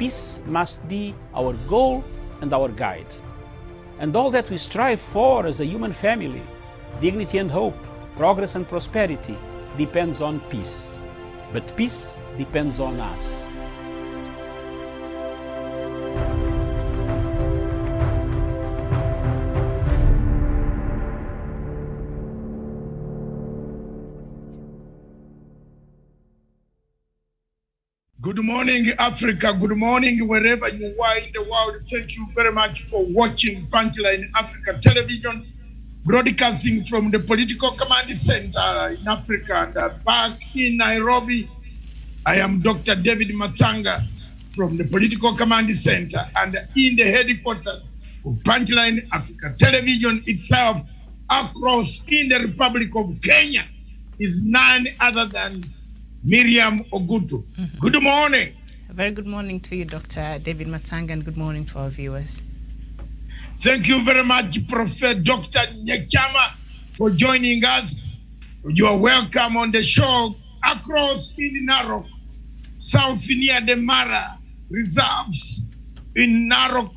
peace must be our goal and our guide. And all that we strive for as a human family, dignity and hope, progress and prosperity, depends on peace. But peace depends on us. Good morning, Africa. Good morning, wherever you are in the world. Thank you very much for watching Punchline Africa Television, broadcasting from the Political Command Center in Africa. And back in Nairobi, I am Dr. David Matanga from the Political Command Center, and in the headquarters of Punchline Africa Television itself, across in the Republic of Kenya, is none other than Miriam Ogutu. Good morning. A very good morning to you, Dr. David Matanga, and good morning to our viewers. Thank you very much, Prophet Dr. Nyachama, for joining us. You are welcome on the show across in Narok, south near the Mara reserves in Narok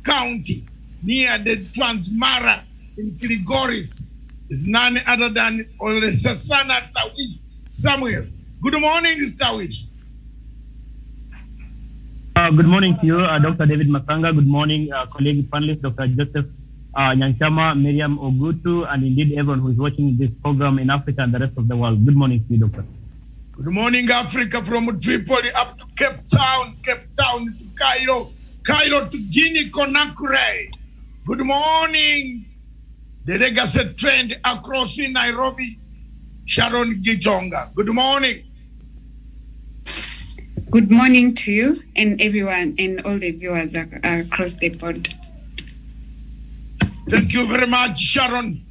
County, near the Transmara in Kilgoris, is none other than Olesasana Tawi Samuel. Good morning, Tawish. Good morning to you, Dr. David Matanga. Good morning, colleague panelist, Dr. Joseph Nyanchama, Miriam Ogutu, and indeed everyone who is watching this program in Africa and the rest of the world. Good morning to you, Doctor. Good morning, Africa, from Tripoli up to Cape Town to Cairo, Cairo to Guinea Conakry. Good morning, the legacy trend across in Nairobi, Sharon Gitonga. Good morning. Good morning to you and everyone and all the viewers across the board. Thank you very much, Sharon.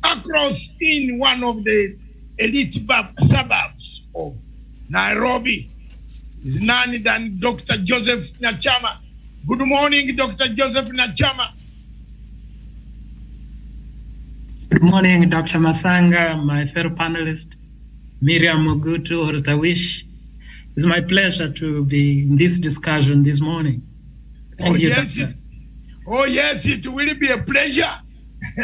Across in one of the elite suburbs of Nairobi is none than Dr. Joseph Nyachama. Good morning, Dr. Joseph Nyachama. Good morning, Dr. Masanga, my fellow panelist, Miriam Ogutu, Hortawish. It's my pleasure to be in this discussion this morning. Thank you, Doctor. Yes, it will be a pleasure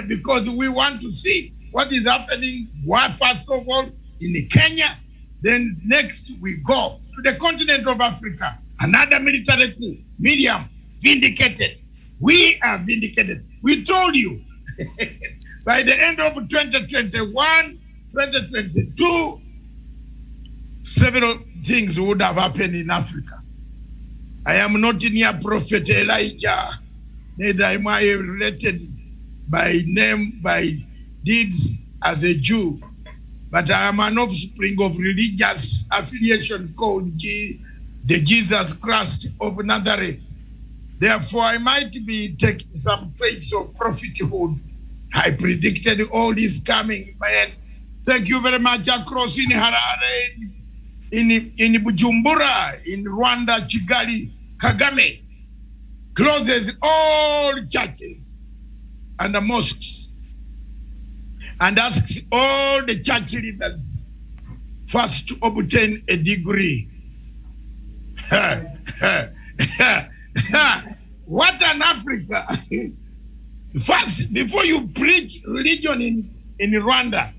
because we want to see what is happening. First of all, in Kenya, then next we go to the continent of Africa. Another military coup. Miriam, vindicated. We are vindicated. We told you by the end of 2021, 2022, several things would have happened in Africa. I am not near Prophet Elijah, neither am I related by name, by deeds as a Jew, but I am an offspring of religious affiliation called the Jesus Christ of Nazareth. Therefore, I might be taking some traits of prophethood. I predicted all this coming, man. Thank you very much. Across in Harare, in Bujumbura, in Rwanda, Kigali, Kagame closes all churches and the mosques and asks all the church leaders first to obtain a degree. What an Africa! First, before you preach religion in Rwanda,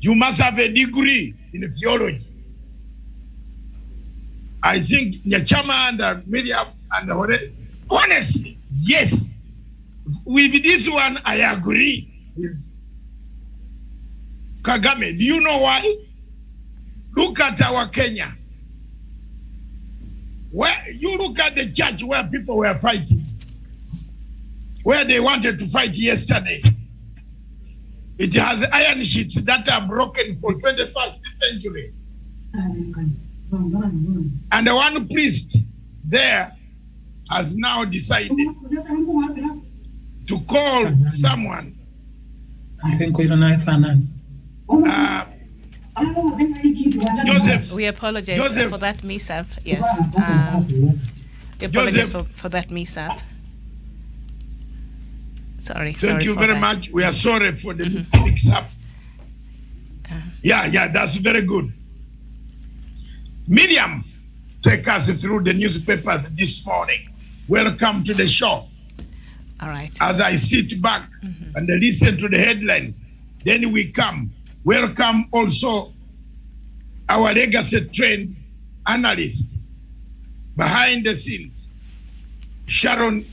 you must have a degree in theology. I think Nyachama and Miriam and honestly, yes. With this one, I agree with Kagame. Do you know why? Look at our Kenya. Where you look at the church where people were fighting, where they wanted to fight yesterday. It has iron sheets that are broken for 21st century. And the one priest there has now decided to call someone. Joseph. We apologize for that mishap. Yes. We apologize for that mishap. Sorry. Thank you very much. We are sorry for the mix-up. Yeah, that's very good. Miriam, take us through the newspapers this morning. Welcome to the show. All right. As I sit back and listen to the headlines, then we come. Welcome also our legacy trained analyst behind the scenes, Sharon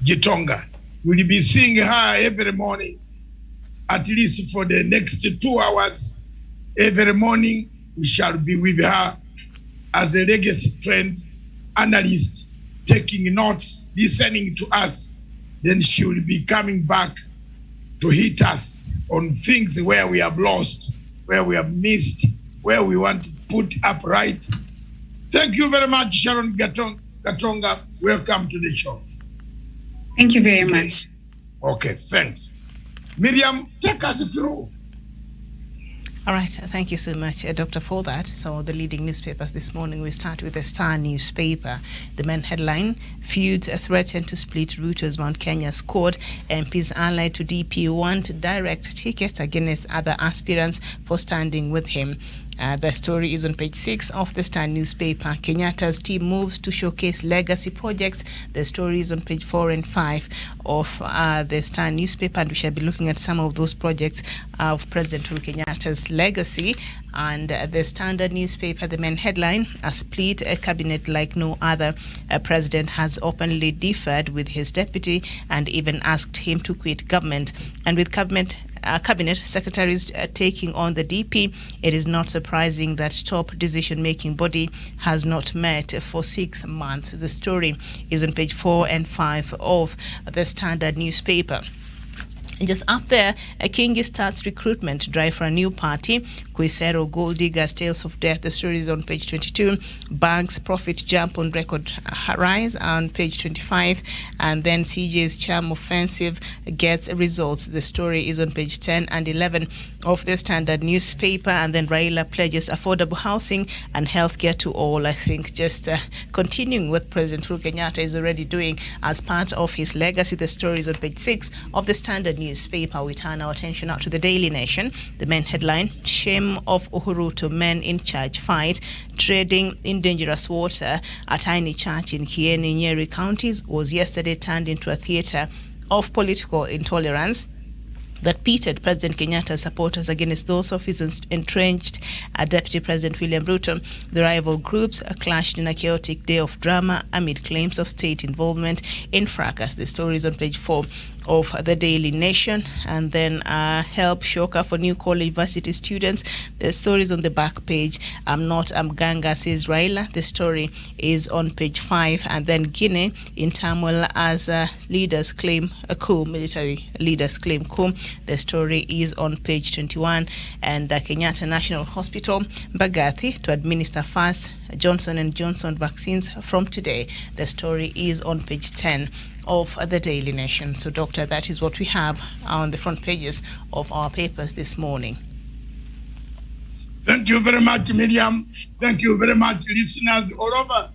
Gitonga. We'll be seeing her every morning, at least for the next 2 hours. Every morning, we shall be with her as a legacy trained analyst, taking notes, listening to us. Then she will be coming back to hit us on things where we have lost, where we have missed, where we want to put up right. Thank you very much, Sharon Gatonga. Welcome to the show. Thank you very much. Okay, thanks. Miriam, take us through. All right, thank you so much, Doctor, for that. So the leading newspapers this morning, we start with the Star newspaper. The main headline, feuds threaten to split Ruto's Mount Kenya squad. MPs allied to DP want direct tickets against other aspirants for standing with him. The story is on page 6 of the Star newspaper. Kenyatta's team moves to showcase legacy projects. The story is on page 4 and 5 of the Star newspaper, and we shall be looking at some of those projects of President Uhuru Kenyatta's legacy. And the Standard newspaper, the main headline, a split cabinet like no other. A president has openly differed with his deputy and even asked him to quit government. And with cabinet secretaries taking on the DP, it is not surprising that top decision-making body has not met for 6 months. The story is on page 4 and 5 of the Standard newspaper. And just up there, Kingi starts recruitment drive for a new party. Kuisero Gold Diggers Tales of Death. The story is on page 22. Banks profit jump on record rise on page 25. And then CJ's charm offensive gets results. The story is on page 10 and 11 of the Standard newspaper. And then Raila pledges affordable housing and healthcare to all. I think just continuing what President Uhuru Kenyatta is already doing as part of his legacy. The story is on page 6 of the Standard newspaper. We turn our attention now to the Daily Nation. The main headline, shame of Uhuru to men in church fight. Trading in dangerous water. A tiny church in Kieni, Nyeri counties was yesterday turned into a theatre of political intolerance that pitted President Kenyatta's supporters against those of his entrenched Deputy President William Ruto. The rival groups clashed in a chaotic day of drama amid claims of state involvement in fracas. The story is on page 4 of the Daily Nation. And then help shocker for new college varsity students. The story is on the back page. I'm not Mganga, says Raila. The story is on page 5. And then Guinea in turmoil as leaders claim a coup. Military leaders claim coup. The story is on page 21. And Kenyatta National Hospital, Mbagathi, to administer first Johnson & Johnson vaccines from today. The story is on page 10 of the Daily Nation. So, Doctor, that is what we have on the front pages of our papers this morning. Thank you very much, Miriam. Thank you very much, listeners all over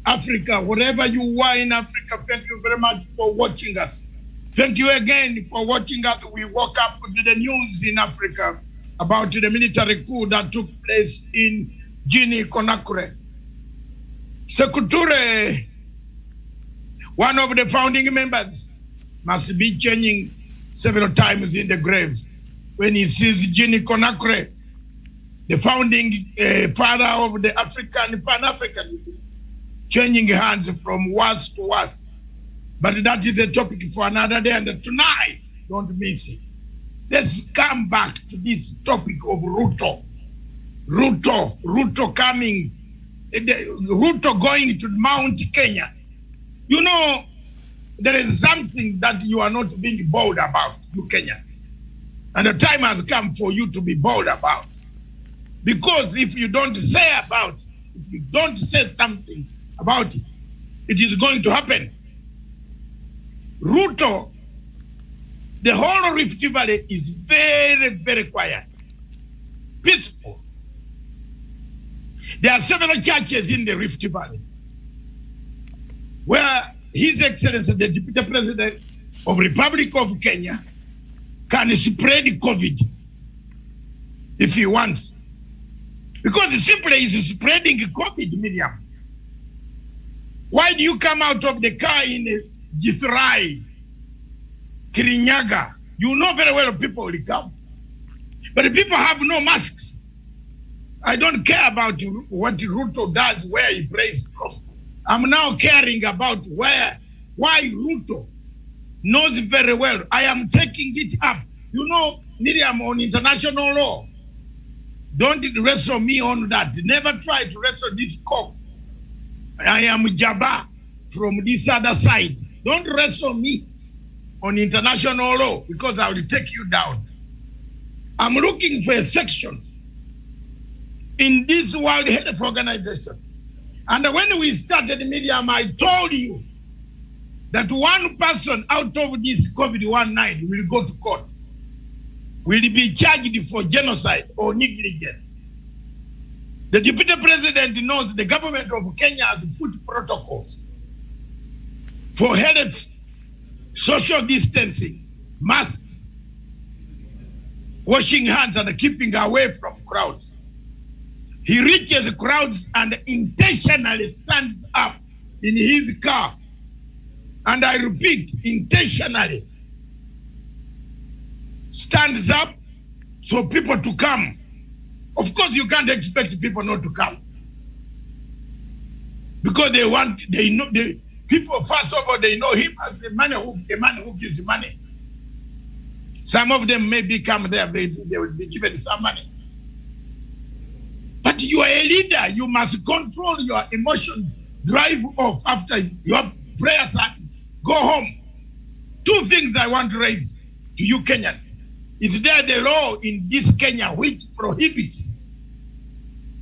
Africa. Wherever you are in Africa, thank you very much for watching us. Thank you again for watching us. We woke up to the news in Africa about the military coup that took place in Guinea Conakry. Sekou Touré, one of the founding members, must be changing several times in the graves when he sees Guinea Conakry, the founding father of the African Pan-Africanism, changing hands from worse to worse. But that is a topic for another day, and tonight, don't miss it. Let's come back to this topic of Ruto. Ruto coming, Ruto going to Mount Kenya. You know, there is something that you are not being bold about, you Kenyans. And the time has come for you to be bold about. Because if you don't say about it, if you don't say something about it, it is going to happen. Ruto, the whole Rift Valley is very, very quiet, peaceful. There are several churches in the Rift Valley where His Excellency, the Deputy President of Republic of Kenya, can spread COVID if he wants. Because simply he's spreading COVID, Miriam. Why do you come out of the car in Githurai, Kirinyaga? You know very well people will come. But the people have no masks. I don't care about what Ruto does, where he prays from. I'm now caring about why Ruto knows very well. I am taking it up. You know, Miriam, on international law, don't wrestle me on that. Never try to wrestle this cock. I am Jabba from this other side. Don't wrestle me on international law because I will take you down. I'm looking for a section in this World Health Organization. And when we started Miriam, I told you that one person out of this COVID-19 will go to court, will be charged for genocide or negligence. The Deputy President knows the government of Kenya has put protocols for health, social distancing, masks, washing hands, and keeping away from crowds. He reaches crowds and intentionally stands up in his car. And I repeat, intentionally stands up for people to come. Of course, you can't expect people not to come. Because people, first of all, they know him as a man who gives money. Some of them may come there, they will be given some money. But you are a leader, you must control your emotions, drive off after your prayer service, go home. Two things I want to raise to you Kenyans. Is there the law in this Kenya which prohibits,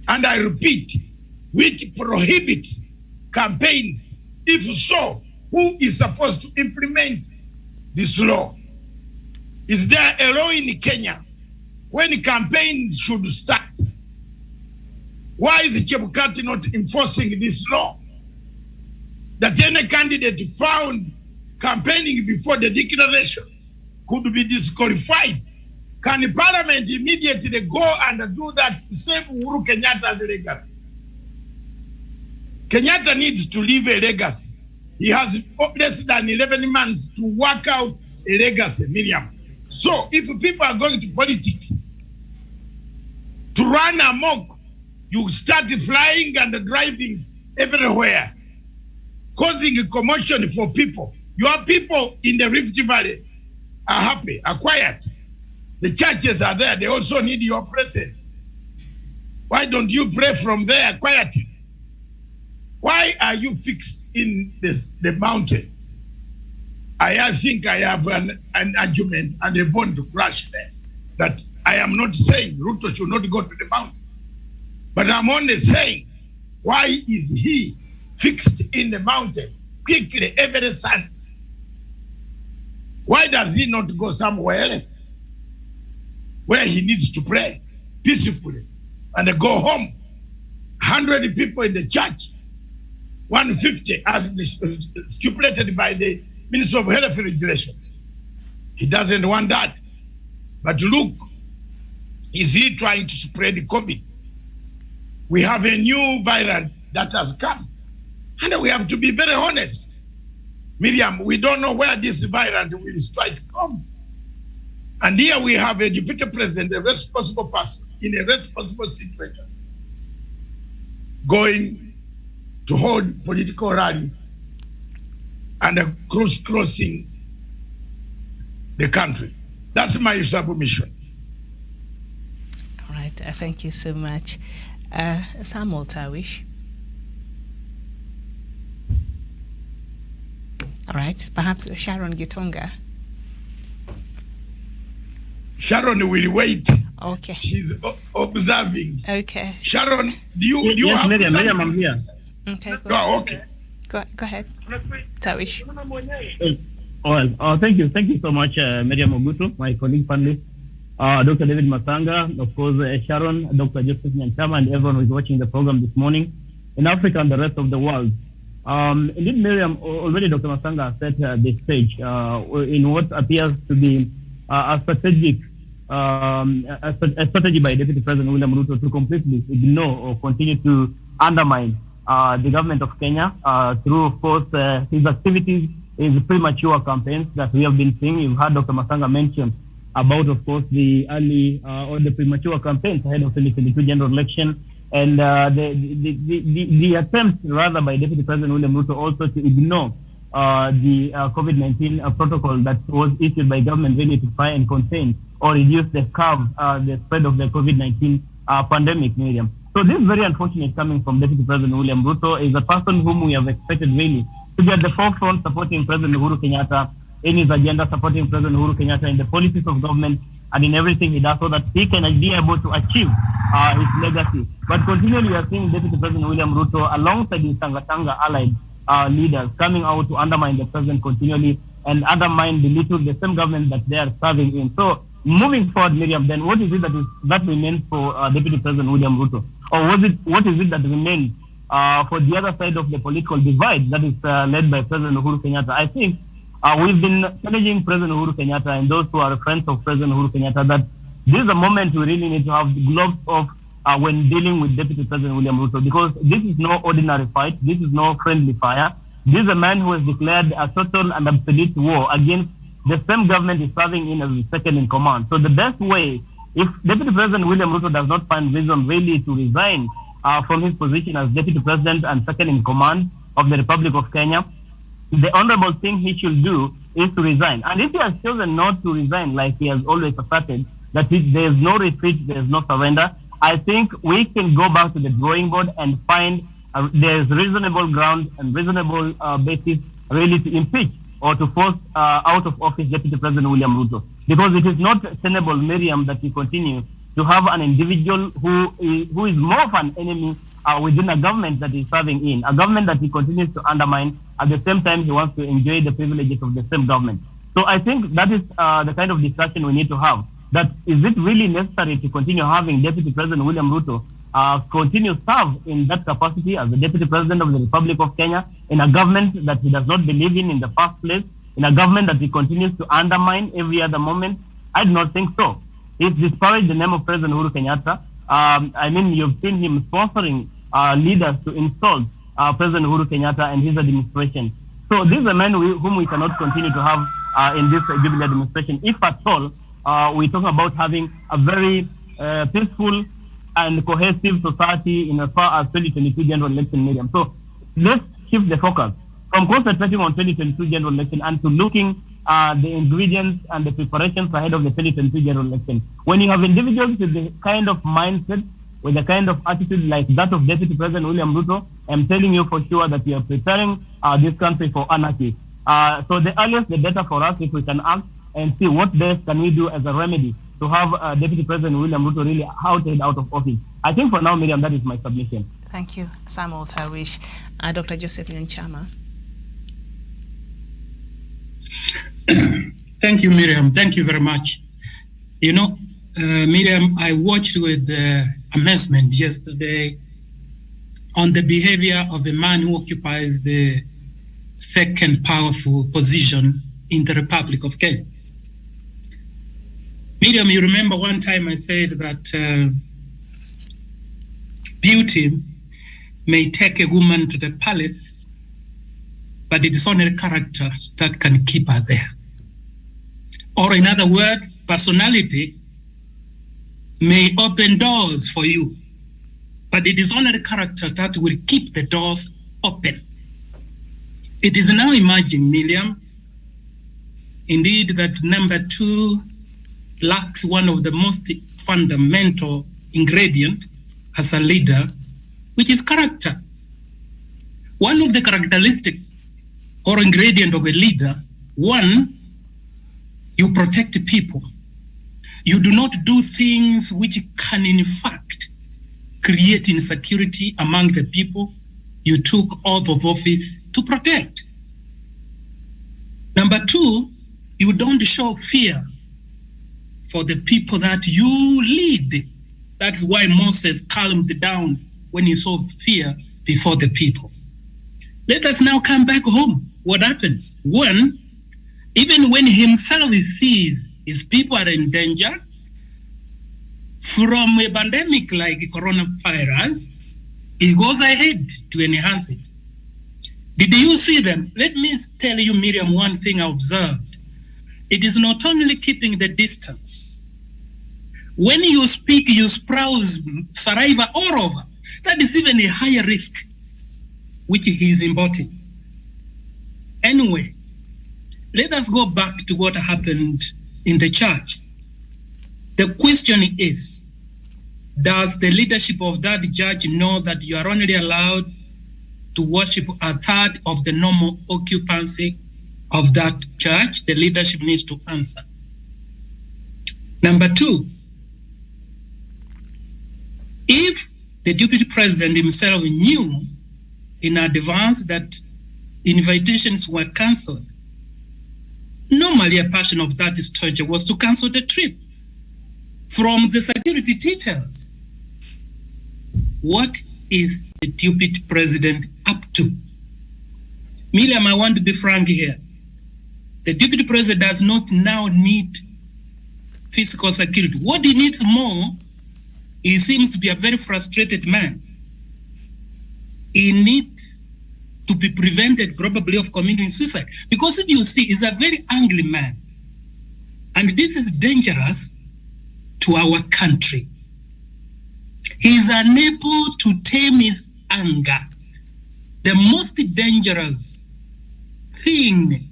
and I repeat, which prohibits campaigns? If so, who is supposed to implement this law? Is there a law in Kenya when campaigns should start? Why is Chebukati not enforcing this law? That any candidate found campaigning before the declaration could be disqualified. Can Parliament immediately go and do that to save Uhuru Kenyatta's legacy? Kenyatta needs to leave a legacy. He has less than 11 months to work out a legacy, Miriam. So if people are going to politics to run amok, you start flying and driving everywhere, causing a commotion for people. Your people in the Rift Valley are happy, are quiet. The churches are there. They also need your presence. Why don't you pray from there quietly? Why are you fixed in the mountain? I think I have an argument and a bone to crash there. That I am not saying Ruto should not go to the mountain. But I'm only saying, why is he fixed in the mountain quickly every Sunday? Why does he not go somewhere else where he needs to pray peacefully and go home? 100 people in the church, 150 as stipulated by the Minister of Health Regulations. He doesn't want that. But look, is he trying to spread the COVID? We have a new variant that has come. And we have to be very honest. Miriam, we don't know where this variant will strike from. And here we have a deputy president, a responsible person, in a responsible situation, going to hold political rallies and crossing the country. That's my submission. All right, thank you so much. Samuel Tawish. All right, perhaps Sharon Gitonga. Sharon will wait. Okay. She's observing. Okay. Sharon, do you yes, have Miriam, I'm here. Okay. Go, okay. Go ahead. Tawish. Thank you so much, Miriam Ogutu, my colleague panelist, Dr. David Masanga, of course, Sharon, Dr. Joseph Nyanchama, and everyone who is watching the program this morning in Africa and the rest of the world. Indeed, Miriam, already Dr. Masanga set the stage in what appears to be a strategy by Deputy President William Ruto to completely ignore or continue to undermine the government of Kenya through, of course, his activities, his premature campaigns that we have been seeing. You've heard Dr. Masanga mention about, of course, the early or the premature campaigns ahead of 2022 general election, and the attempt, rather, by Deputy President William Ruto also to ignore the COVID-19 protocol that was issued by government really to try and contain or reduce the curve, the spread of the COVID-19 pandemic, Miriam. So this is very unfortunate coming from Deputy President William Ruto. Is a person whom we have expected really to be at the forefront supporting President Uhuru Kenyatta in his agenda, supporting President Uhuru Kenyatta in the policies of government and in everything he does so that he can be able to achieve his legacy. But continually we are seeing Deputy President William Ruto alongside his Tanga allied leaders coming out to undermine the president continually and undermine, belittle the same government that they are serving in. So moving forward, Miriam, then what is it that remains for Deputy President William Ruto? Or what is it that remains for the other side of the political divide that is led by President Uhuru Kenyatta? I think we've been challenging President Uhuru Kenyatta and those who are friends of President Uhuru Kenyatta that this is a moment we really need to have the gloves off when dealing with Deputy President William Ruto, because this is no ordinary fight. This is no friendly fire. This is a man who has declared a total and absolute war against the same government is serving in as the second in command. So the best way, if Deputy President William Ruto does not find reason really to resign from his position as Deputy President and second in command of the Republic of Kenya, the honorable thing he should do is to resign. And if he has chosen not to resign, like he has always asserted, that there is no retreat, there is no surrender, I think we can go back to the drawing board and find there is reasonable ground and reasonable basis really to impeach or to force out of office Deputy President William Ruto. Because it is not tenable, Miriam, that we continue to have an individual who is more of an enemy within a government that he's serving in, a government that he continues to undermine. At the same time, he wants to enjoy the privileges of the same government. So I think that is the kind of discussion we need to have. That is it really necessary to continue having Deputy President William Ruto continue serve in that capacity as the Deputy President of the Republic of Kenya in a government that he does not believe in the first place, in a government that he continues to undermine every other moment? I do not think so. It's disparaged the name of President Uhuru Kenyatta. I mean, you've seen him sponsoring leaders to insult President Uhuru Kenyatta and his administration. So this is a man whom we cannot continue to have in this Jubilee administration. If at all, we're talking about having a very peaceful and cohesive society in as far as 2022 general election, medium. So let's shift the focus from concentrating on 2022 general election and to looking at the ingredients and the preparations ahead of the 2022 general election. When you have individuals with the kind of mindset, with the kind of attitude like that of Deputy President William Ruto, I'm telling you for sure that we are preparing this country for anarchy. So the earliest, the better for us if we can act and see what best can we do as a remedy to have Deputy President William Ruto really outed out of office. I think for now, Miriam, that is my submission. Thank you, Samuel Tawish. Dr. Joseph Nyanchama. Thank you, Miriam. Thank you very much. You know, Miriam, I watched with amazement yesterday on the behavior of a man who occupies the second powerful position in the Republic of Kenya. Miriam, you remember one time I said that beauty may take a woman to the palace, but it is only character that can keep her there. Or in other words, personality may open doors for you, but it is only the character that will keep the doors open. It is now emerging, Miriam, indeed, that number two lacks one of the most fundamental ingredient as a leader, which is character. One of the characteristics or ingredient of a leader, one, you protect people. You do not do things which can in fact create insecurity among the people you took oath of office to protect. Number two, you don't show fear for the people that you lead. That's why Moses calmed down when he saw fear before the people. Let us now come back home. What happens? One, even when himself sees his people are in danger from a pandemic like coronavirus, he goes ahead to enhance it. Did you see them? Let me tell you, Miriam, one thing I observed. It is not only keeping the distance. When you speak, you sprout saliva all over. That is even a higher risk, which he is embodying. Anyway, let us go back to what happened in the church. The question is, does the leadership of that church know that you are only allowed to worship a third of the normal occupancy of that church? The leadership needs to answer. Number two, if the deputy president himself knew in advance that invitations were cancelled, normally a passion of that structure was to cancel the trip from the security details. What is the deputy president up to? Miriam, I want to be frank here. The deputy president does not now need physical security. What he needs more, he seems to be a very frustrated man. He needs to be prevented probably of committing suicide. Because if you see, he's a very angry man. And this is dangerous to our country. He is unable to tame his anger. The most dangerous thing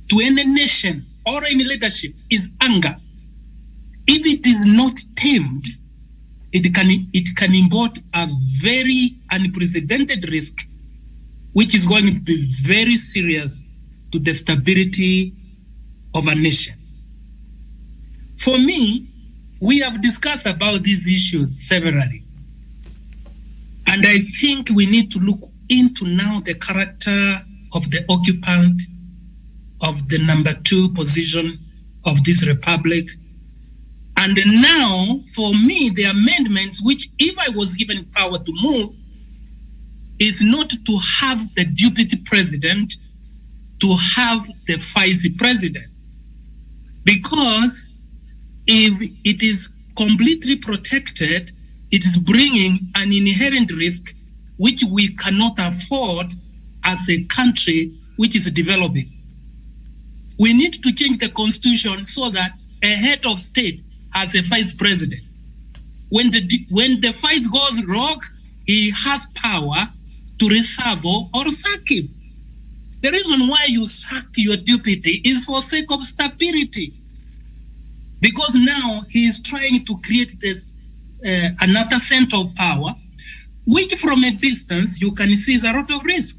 to any nation or any leadership is anger. If it is not tamed, it can import a very unprecedented risk, which is going to be very serious to the stability of a nation. For me, we have discussed about these issues severally. And I think we need to look into now the character of the occupant of the number 2 position of this republic. And now, for me, the amendments, which if I was given power to move, is not to have the deputy president, to have the vice president. Because if it is completely protected, it is bringing an inherent risk which we cannot afford as a country which is developing. We need to change the constitution so that a head of state has a vice president. When the vice goes rogue, he has power to reshuffle or sack him. The reason why you sack your deputy is for sake of stability. Because now he is trying to create this another center of power, which from a distance you can see is a lot of risk.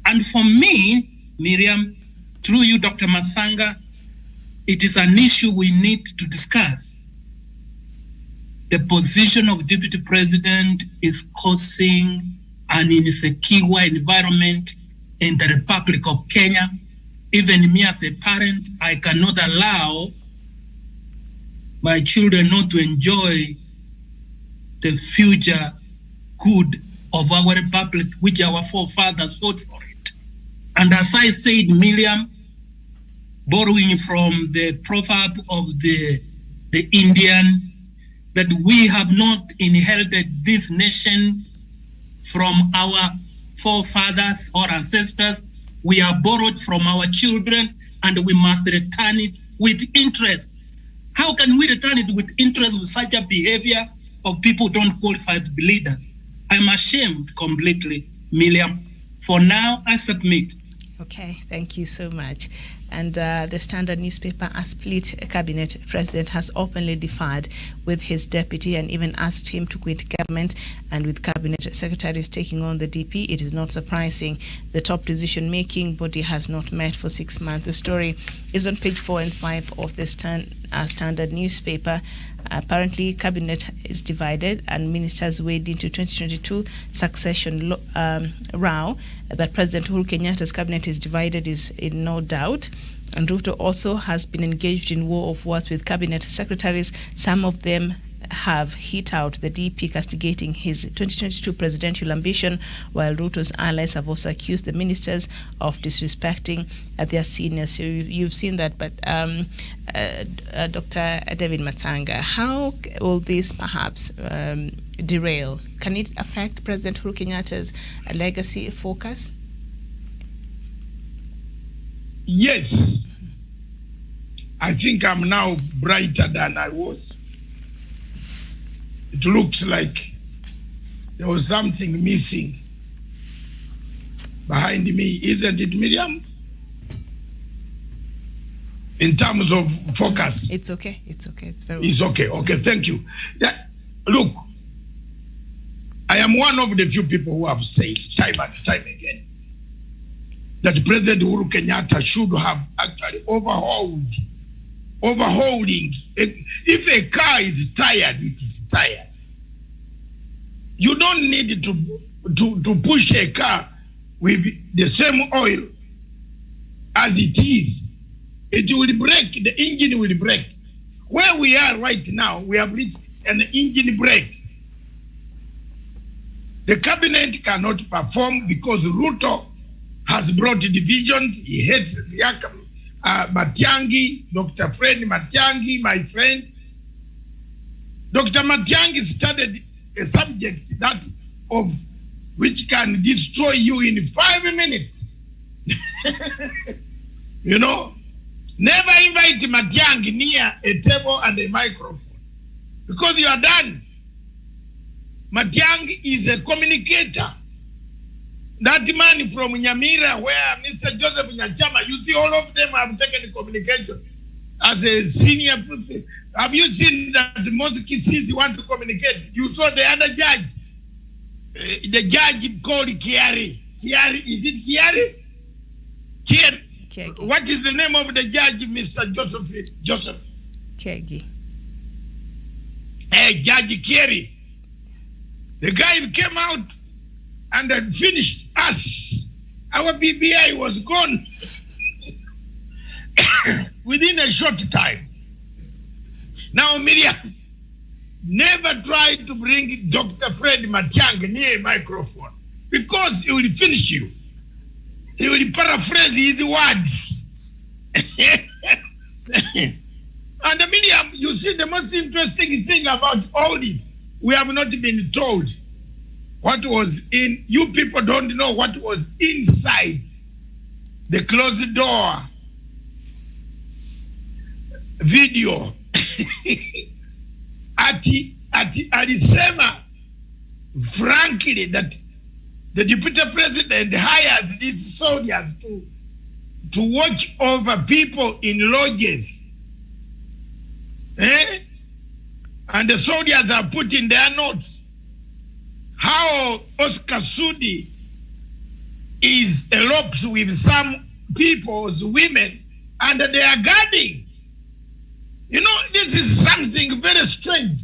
And for me, Miriam, through you, Dr. Masanga, it is an issue we need to discuss. The position of deputy president is causing an insecure environment in the Republic of Kenya. Even me as a parent, I cannot allow my children not to enjoy the future good of our republic, which our forefathers fought for it. And as I said, Miriam, borrowing from the proverb of the Indian, that we have not inherited this nation from our forefathers or ancestors. We are borrowed from our children, and we must return it with interest. How can we return it with interest with such a behavior of people who don't qualify to be leaders? I'm ashamed completely, Miriam. For now, I submit. Okay, thank you so much. And the Standard newspaper, a split cabinet president has openly defied with his deputy and even asked him to quit government. And with cabinet secretaries taking on the DP, it is not surprising the top decision-making body has not met for 6 months. The story is on page 4 and 5 of the Standard newspaper. Apparently, cabinet is divided and ministers wade into 2022 succession row. That President Uhuru Kenyatta's cabinet is divided is in no doubt. And Ruto also has been engaged in war of words with cabinet secretaries, some of them have hit out the DP castigating his 2022 presidential ambition, while Ruto's allies have also accused the ministers of disrespecting their seniors. So you've seen that, but Dr. David Matsanga, how will this perhaps derail? Can it affect President Uhuru Kenyatta's legacy focus? Yes. I think I'm now brighter than I was. It looks like there was something missing behind me, isn't it, Miriam? In terms of focus. It's okay. It's okay. It's very It's okay. Okay, thank you. Look, I am one of the few people who have said time and time again that President Uhuru Kenyatta should have actually overhauling. If a car is tired, it is tired. You don't need to push a car with the same oil as it is. It will break, the engine will break. Where we are right now, we have reached an engine break. The cabinet cannot perform because Ruto has brought divisions. He hates Matiang'i, Dr. Fred Matiang'i, my friend. Dr. Matiang'i started a subject that of which can destroy you in 5 minutes. You know, never invite Matiang'i near a table and a microphone because you are done. Matiang'i is a communicator. That man from Nyamira, where Mr. Joseph Nyachama, you see all of them have taken communication as a senior. Have you seen that most cases want to communicate? You saw the other judge, the judge called Kiari. Kiari, is it Kiari? Kiari. What is the name of the judge, Mr. Joseph? Kegi. Hey, Judge Kiari. The guy came out and had finished us. Our BBI was gone within a short time. Now, Miriam, never try to bring Dr. Fred Matiang'i near a microphone because he will finish you. He will paraphrase his words. And Miriam, you see the most interesting thing about all this, we have not been told what was in, you people don't know what was inside the closed door video. Alisema frankly that the deputy president hires these soldiers to watch over people in lodges. And the soldiers are putting their notes. How Oscar Sudi is elopes with some people's women and they are guarding. You know, this is something very strange.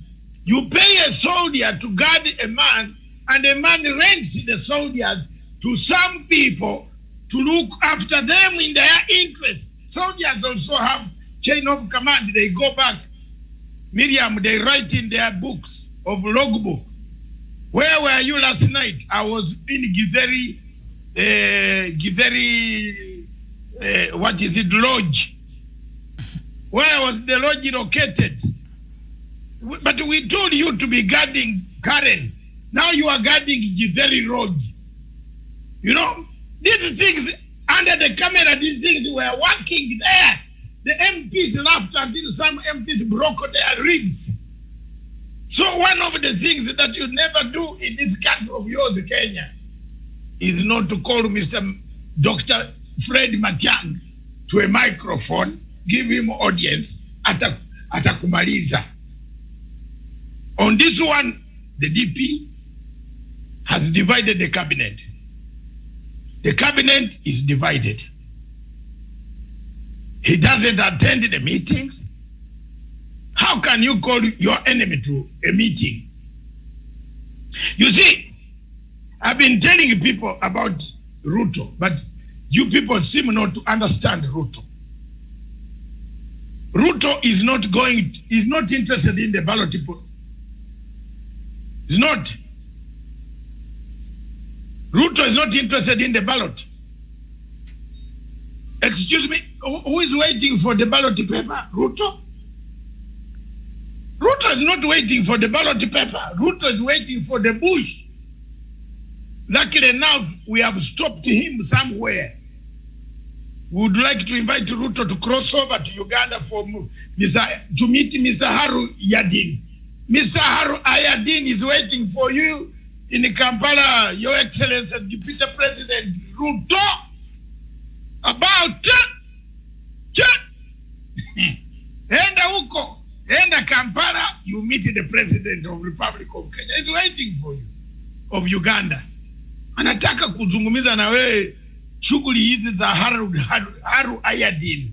You pay a soldier to guard a man and a man rents the soldiers to some people to look after them in their interest. Soldiers also have chain of command. They go back. Miriam, they write in their books of logbook. Where were you last night? I was in Githeri, what is it, lodge. Where was the lodge located? But we told you to be guarding Karen. Now you are guarding Githeri Road. You know, these things under the camera, these things were working there. The MPs laughed until some MPs broke their ribs. So one of the things that you never do in this country of yours, Kenya, is not to call Mr. Dr. Fred Matiang'i to a microphone, give him audience, atakumaliza. On this one, the DP has divided the cabinet. The cabinet is divided. He doesn't attend the meetings. How can you call your enemy to a meeting? You see, I've been telling people about Ruto, but you people seem not to understand Ruto. Ruto is not interested in the It's not. Ruto is not interested in the ballot. Excuse me, who is waiting for the ballot paper? Ruto? Ruto is not waiting for the ballot paper. Ruto is waiting for the bush. Luckily enough, we have stopped him somewhere. We would like to invite Ruto to cross over to Uganda to meet Mr. Haru Yadin. Mr. Haru Yadin is waiting for you in Kampala, Your Excellency, Deputy President Ruto. About enda huko, enda Kampala, you meet the President of Republic of Kenya. He's waiting for you, of Uganda. Anataka kuzungumza na wewe shughuli hizi za Haru Ayadin.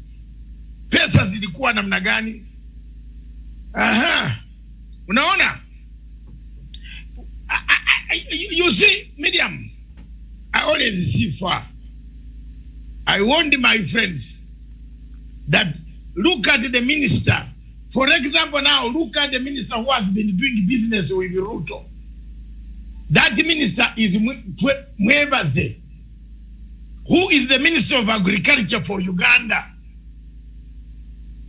Pesa zilikuwa namna gani? Aha. Unaona? You see, Miriam, I always see far. I warned my friends that look at the minister. For example, now look at the minister who has been doing business with Ruto. That minister is Mwebaze, who is the Minister of Agriculture for Uganda.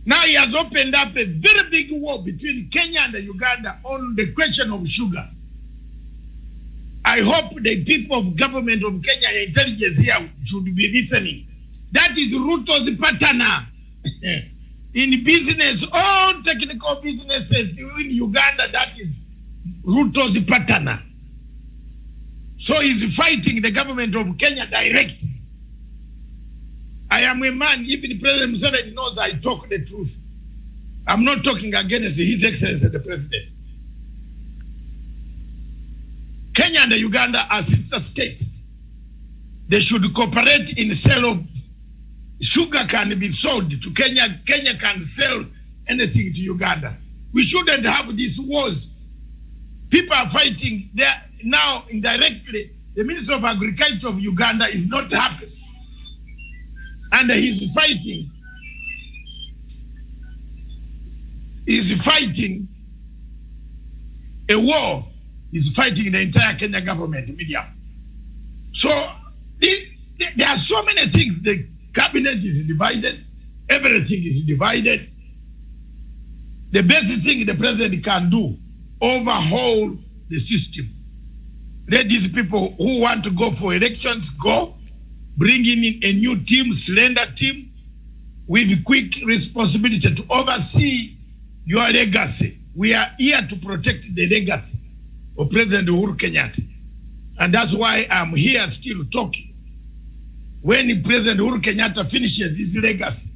Now he has opened up a very big war between Kenya and Uganda on the question of sugar. I hope the people of government of Kenya and intelligence here should be listening. That is Ruto's partner in business, all technical businesses in Uganda. That is Ruto's partner. So he's fighting the government of Kenya directly. I am a man, even President Museveni knows I talk the truth. I'm not talking against His Excellency the President. Kenya and Uganda are sister states. They should cooperate in the sale of sugar can be sold to Kenya. Kenya can sell anything to Uganda. We shouldn't have these wars. People are fighting there now indirectly. The Minister of Agriculture of Uganda is not happy. And he's fighting. He's fighting a war. He's fighting the entire Kenya government, media. So there are so many things. The cabinet is divided. Everything is divided. The best thing the president can do, overhaul the system. Let these people who want to go for elections go. Bring in a new team, slender team, with quick responsibility to oversee your legacy. We are here to protect the legacy of President Uhuru Kenyatta. And that's why I'm here still talking. When President Uhuru Kenyatta finishes his legacy,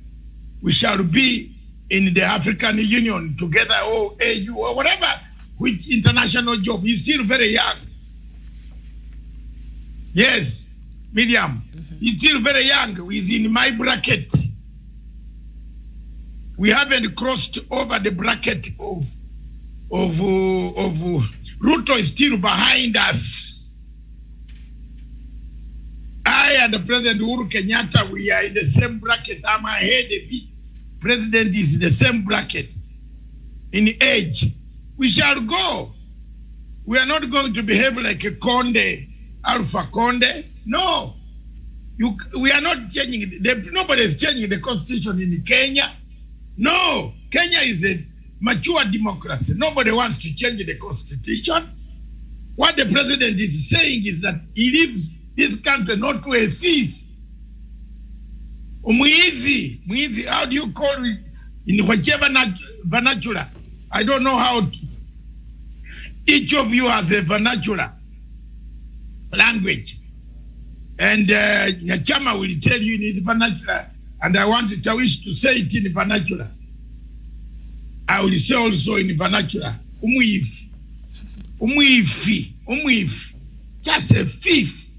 we shall be in the African Union together, or AU, or whatever, which international job. He's still very young. Yes, Miriam. He's still very young. He's in my bracket. We haven't crossed over the bracket of Ruto is still behind us. I and the President Uhuru Kenyatta, we are in the same bracket. I'm ahead a bit. President is in the same bracket in age. We shall go. We are not going to behave like a Conde, Alpha Conde. No. We are not changing it. Nobody is changing the constitution in Kenya. No. Kenya is a mature democracy. Nobody wants to change the constitution. What the president is saying is that he leaves this country not to a thief. Mwizi, how do you call it? In whichever vernacular. I don't know how each of you has a vernacular language. And Nyachama will tell you in his vernacular, and I want Tawish to say it in vernacular. I will say also in vernacular, umwifi, just a thief.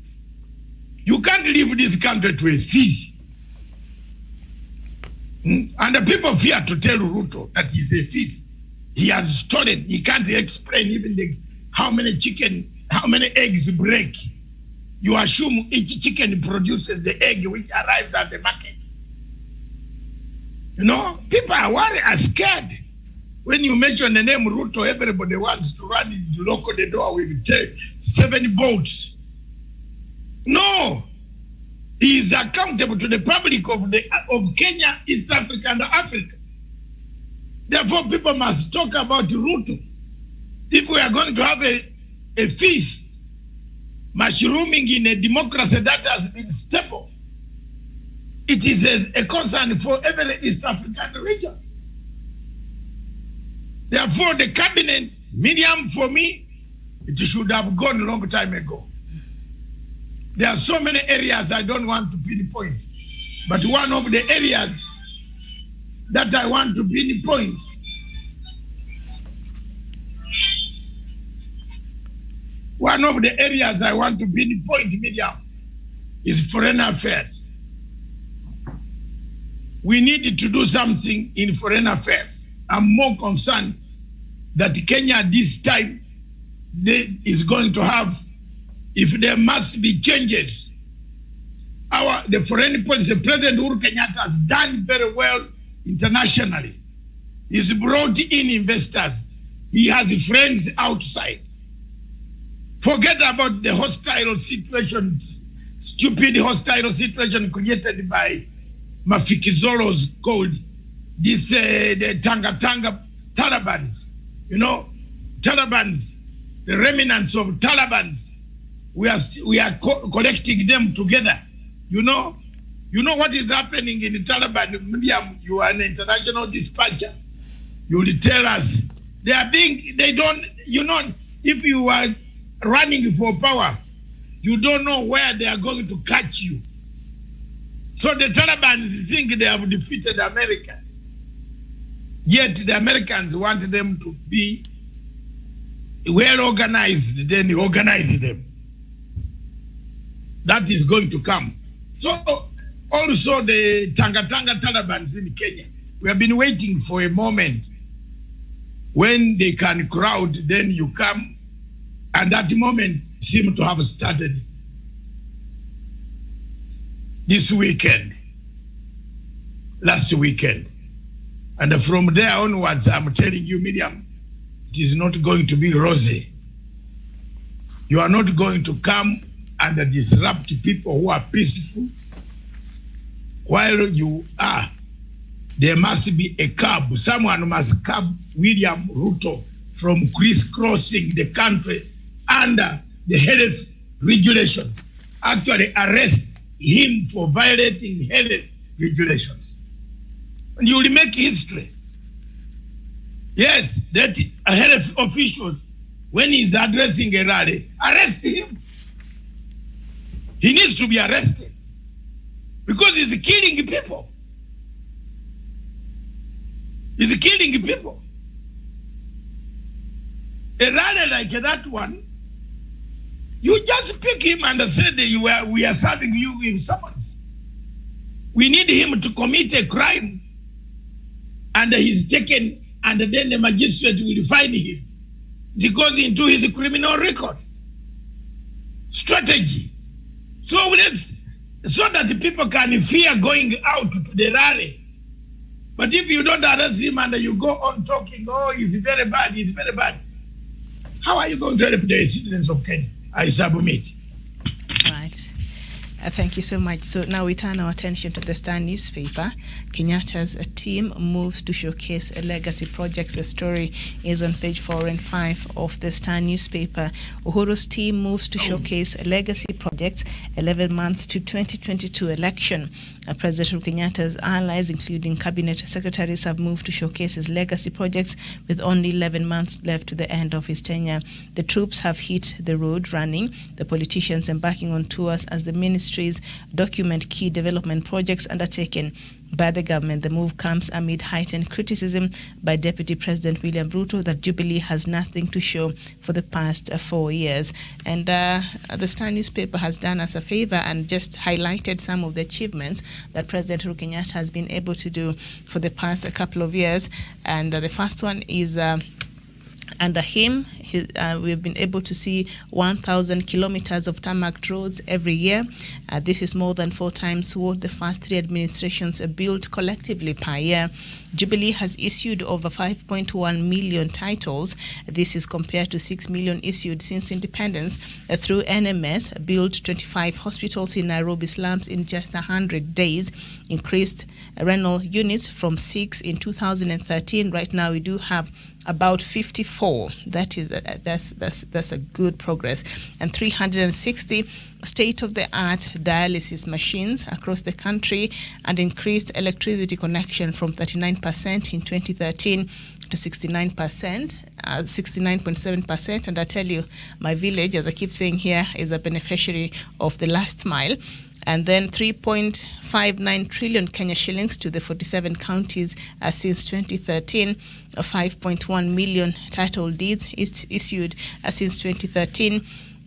You can't leave this country to a thief. And the people fear to tell Ruto that he's a thief. He has stolen. He can't explain even how many eggs break. You assume each chicken produces the egg which arrives at the market. You know, people are worried, are scared. When you mention the name Ruto, everybody wants to run into lock the door with 7 boats. No. He is accountable to the public of Kenya, East Africa, and Africa. Therefore, people must talk about Ruto. If we are going to have a feast mushrooming in a democracy that has been stable, it is a concern for every East African region. Therefore, the cabinet, Miriam, for me, it should have gone a long time ago. There are so many areas I don't want to pinpoint, but one of the areas that I want to pinpoint Miriam, is foreign affairs. We need to do something in foreign affairs. I'm more concerned that Kenya this time is going to have, if there must be changes, the foreign policy, President Uhuru Kenyatta has done very well internationally. He's brought in investors. He has friends outside. Forget about the hostile situation, stupid hostile situation created by Mafikizolo's called this, the Tanga Talibans. You know, Talibans, the remnants of Talibans, we are collecting them together. You know what is happening in the Taliban. Miriam, you are an international dispatcher. You will tell us if you are running for power, you don't know where they are going to catch you. So the Taliban think they have defeated America. Yet the Americans want them to be well organized, then organize them. That is going to come. So also the Tanga Talibans in Kenya, we have been waiting for a moment when they can crowd, then you come, and that moment seemed to have started this weekend, last weekend. And from there onwards, I'm telling you, Miriam, it is not going to be rosy. You are not going to come and disrupt people who are peaceful. While you are, there must be a curb. Someone must curb William Ruto from crisscrossing the country under the health regulations. Actually arrest him for violating health regulations. And you will make history. Yes, that health officials, when he's addressing a rally, arrest him. He needs to be arrested because he's killing people. He's killing people. A rally like that one, you just pick him and say that we are serving you with summons. We need him to commit a crime, and he's taken, and then the magistrate will fine him. It goes into his criminal record. Strategy. So that the people can fear going out to the rally. But if you don't arrest him and you go on talking, oh, he's very bad, how are you going to help the citizens of Kenya? I submit. Right. Thank you so much. So now we turn our attention to the Star newspaper. Kenyatta's team moves to showcase legacy projects. The story is on page 4 and 5 of the Star newspaper. Uhuru's team moves to showcase legacy projects 11 months to 2022 election. President Kenyatta's allies, including cabinet secretaries, have moved to showcase his legacy projects with only 11 months left to the end of his tenure. The troops have hit the road running, the politicians embarking on tours as the ministries document key development projects undertaken by the government. The move comes amid heightened criticism by Deputy President William Ruto that Jubilee has nothing to show for the past 4 years. And the Star newspaper has done us a favor and just highlighted some of the achievements that President Uhuru Kenyatta has been able to do for the past couple of years. And the first one is Under him, we've been able to see 1,000 kilometers of tarmac roads every year. This is more than 4 times what the first 3 administrations built collectively per year. Jubilee has issued over 5.1 million titles. This is compared to 6 million issued since independence. Through NMS, built 25 hospitals in Nairobi slums in just 100 days, increased renal units from 6 in 2013. Right now, we do have about 54. That's a good progress, and 360 state-of-the-art dialysis machines across the country, and increased electricity connection from 39% in 2013 to 69.7%. And I tell you, my village, as I keep saying here, is a beneficiary of the last mile. And then 3.59 trillion Kenya shillings to the 47 counties since 2013, 5.1 million title deeds issued since 2013,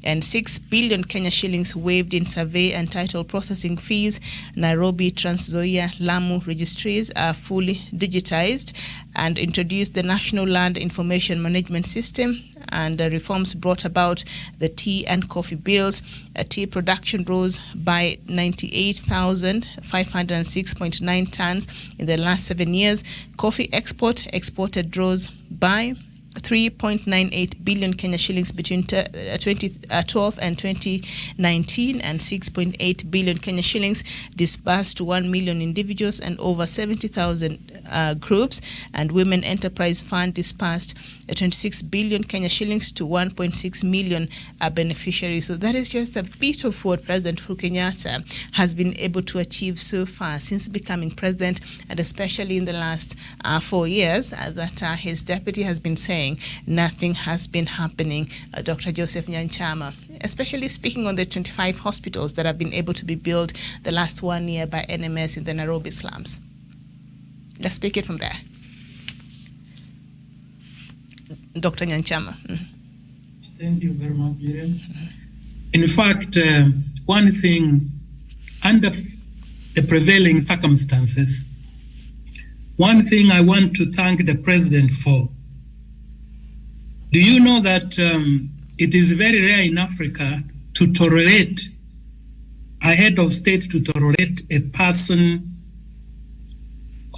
and 6 billion Kenya shillings waived in survey and title processing fees. Nairobi, Trans Nzoia, Lamu registries are fully digitized, and introduced the National Land Information Management System, and reforms brought about the tea and coffee bills. Tea production rose by 98,506.9 tons in the last 7 years. Coffee exported rose by 3.98 billion Kenya shillings between 2012 and 2019, and 6.8 billion Kenya shillings disbursed to 1 million individuals and over 70,000 groups. And Women Enterprise Fund disbursed 26 billion Kenya shillings to 1.6 million beneficiaries. So that is just a bit of what President Uhuru Kenyatta has been able to achieve so far since becoming president, and especially in the last 4 years that his deputy has been saying nothing has been happening. Dr. Joseph Nyanchama, especially speaking on the 25 hospitals that have been able to be built the last 1 year by NMS in the Nairobi slums. Let's speak it from there. Dr. Nyanchama. Thank you very much, Miriam. In fact, one thing, under the prevailing circumstances, one thing I want to thank the president for. Do you know that it is very rare in Africa to tolerate, a head of state to tolerate a person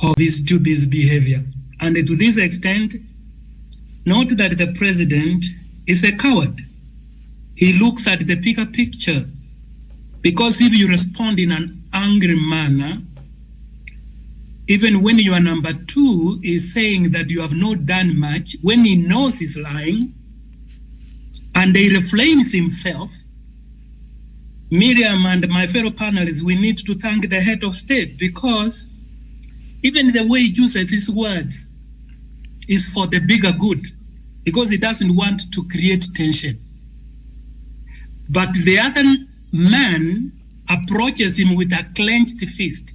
of his dubious behavior? And to this extent, note that the president is a coward. He looks at the bigger picture, because if you respond in an angry manner, even when your number 2 is saying that you have not done much, when he knows he's lying, and he refrains himself, Miriam and my fellow panelists, we need to thank the head of state, because even the way he uses his words is for the bigger good, because he doesn't want to create tension. But the other man approaches him with a clenched fist.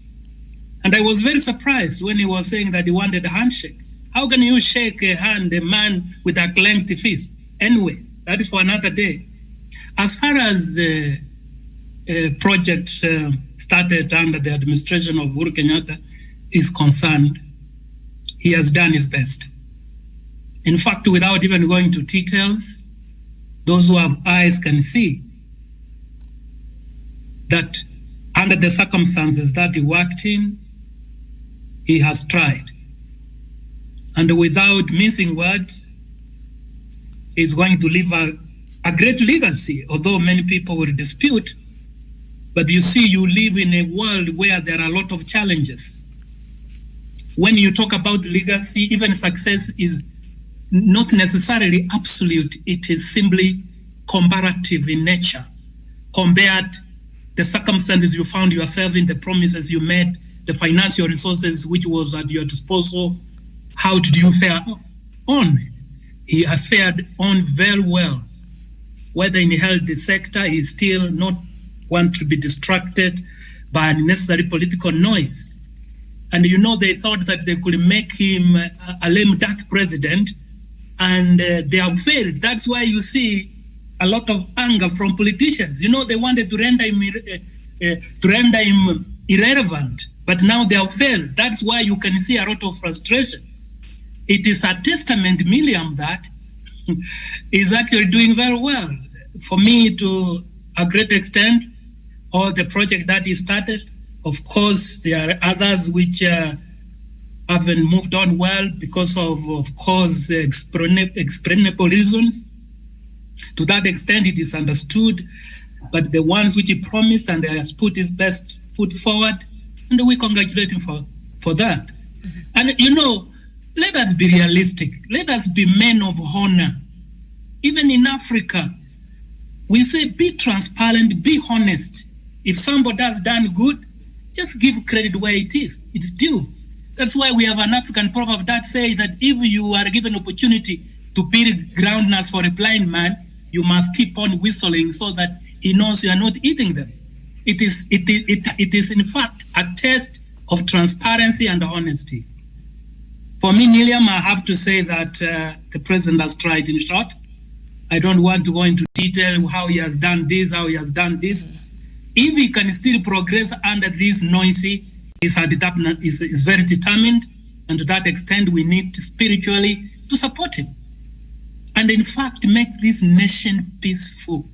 And I was very surprised when he was saying that he wanted a handshake. How can you shake a hand, a man with a clenched fist? Anyway, that is for another day. As far as the project started under the administration of Uhuru Kenyatta is concerned, he has done his best. In fact, without even going to details, those who have eyes can see that under the circumstances that he worked in, he has tried. And without mincing words, he's going to leave a great legacy, although many people will dispute. But you see, you live in a world where there are a lot of challenges. When you talk about legacy, even success is not necessarily absolute. It is simply comparative in nature. Compared the circumstances you found yourself in, the promises you made, the financial resources which was at your disposal, how did you fare on? He has fared on very well. Whether in the health sector, he still not want to be distracted by unnecessary political noise. And you know, they thought that they could make him a lame duck president, and they have failed. That's why you see a lot of anger from politicians. You know, they wanted to render him irrelevant, but now they have failed. That's why you can see a lot of frustration. It is a testament, Miriam, that is actually doing very well. For me, to a great extent, all the project that he started, of course, there are others which haven't moved on well because of course, explainable reasons. To that extent, it is understood, but the ones which he promised and has put his best foot forward, and we congratulate him for that. Mm-hmm. And you know, let us be realistic. Let us be men of honor. Even in Africa, we say be transparent, be honest. If somebody has done good, just give credit where it is. It's due. That's why we have an African proverb that says that if you are given opportunity to build groundnuts for a blind man, you must keep on whistling so that he knows you are not eating them. It is in fact a test of transparency and honesty. For me, Niliam, I have to say that the president has tried. In short, I don't want to go into detail how he has done this, how he has done this. If he can still progress under this noisy, is very determined, and to that extent, we need spiritually to support him. And in fact, make this nation peaceful.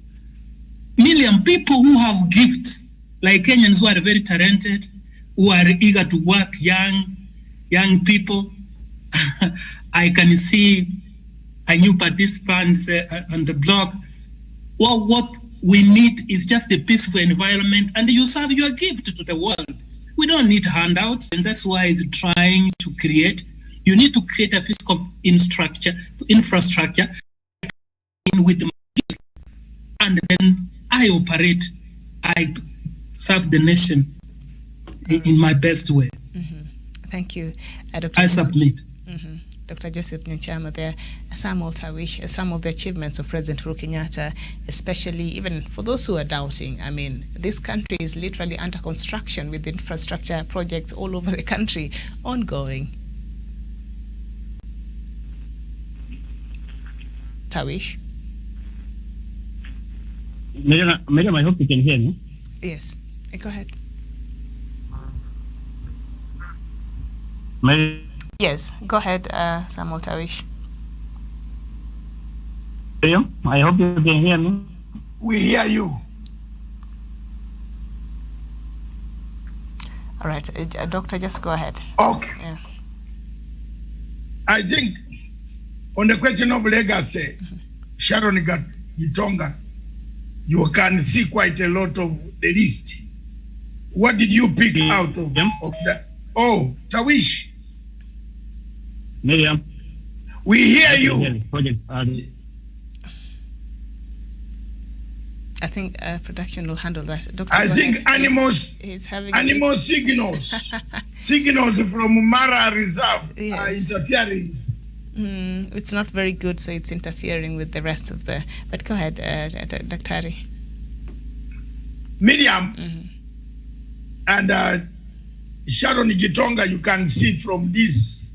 Million people who have gifts, like Kenyans who are very talented, who are eager to work, young people. I can see a new participants on the blog. Well, what we need is just a peaceful environment, and you serve your gift to the world. We don't need handouts, and that's why it's trying to create. You need to create a fiscal infrastructure with the gift, and then I operate. I serve the nation in my best way. Mm-hmm. Thank you, Dr. I submit. Mm-hmm. Dr. Joseph Nyanchama there. Some also wish some of the achievements of President Uhuru Kenyatta, especially even for those who are doubting. I mean, this country is literally under construction with infrastructure projects all over the country ongoing. Tawish? Madam, I hope you can hear me. Yes, go ahead. Yes, go ahead, Samuel Tawish. I hope you can hear me. We hear you. All right, Doctor, just go ahead. Okay. Yeah. I think on the question of legacy, Sharon Gitonga, you can see quite a lot of the list. What did you pick out of that? Oh, Tawish. Miriam. We hear you. I think production will handle that. Dr. I think animals signals signals from Mara Reserve are interfering. It's not very good, so it's interfering with the rest of the. But go ahead, Dr. Miriam and Sharon Gitonga, you can see from this